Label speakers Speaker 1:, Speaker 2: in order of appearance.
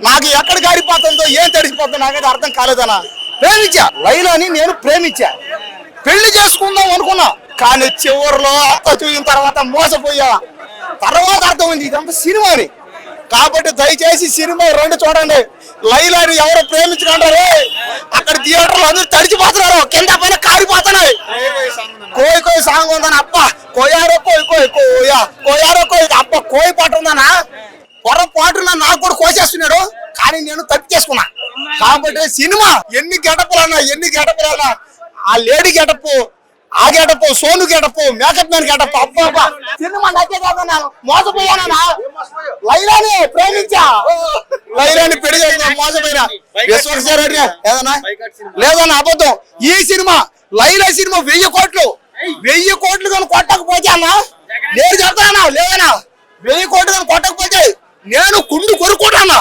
Speaker 1: నాకు ఎక్కడ గారిపోతుందో ఏం తడిసిపోతుందో నాకైతే అర్థం కాలేదనా. ప్రేమించా లైలాని, నేను ప్రేమించా, పెళ్లి చేసుకుందాం అనుకున్నా. కానీ చివరిలో చూసిన తర్వాత మోసపోయా. తర్వాత అర్థమైంది ఇదంతా సినిమా అని. కాబట్టి దయచేసి సినిమా రెండు చూడండి. లైలాని ఎవరో ప్రేమించుకుంటారు, అక్కడ థియేటర్లో అందరూ తడిచిపోతున్నారు, కింద పైన కారిపోతున్నాయి. కోయి కోయి సాంగ్ ఉందని అప్ప కోయారో కోయి కోయి కోయా కోయారో కోయి అప్ప కోయి పాట ఉందనా. పొరపాటున నాకు కూడా కోసేస్తున్నాడు, కానీ నేను తప్పించేసుకున్నా. కాబట్టి సినిమా ఎన్ని గెటపులన్నా ఆ లేడీ గెటప్, ఆ getup, Sonu getup, makeup man getup, అబ్బా సినిమా నచ్చే కాదన్నా. మోసపోయానా, లైలాని ప్రేమించా, లైలాని పెళ్లి చేసిన మోసపోయినా. ఏదన్నా లేదన్నా అబద్ధం. ఈ సినిమా లైలా సినిమా 1000 కోట్లు కానీ కొట్టకపోతే అన్న నేను చెప్తానా, లేదన్నా 1000 కోట్లు కానీ కొట్టకపోతే నేను కుండు కొరుకుంటానా.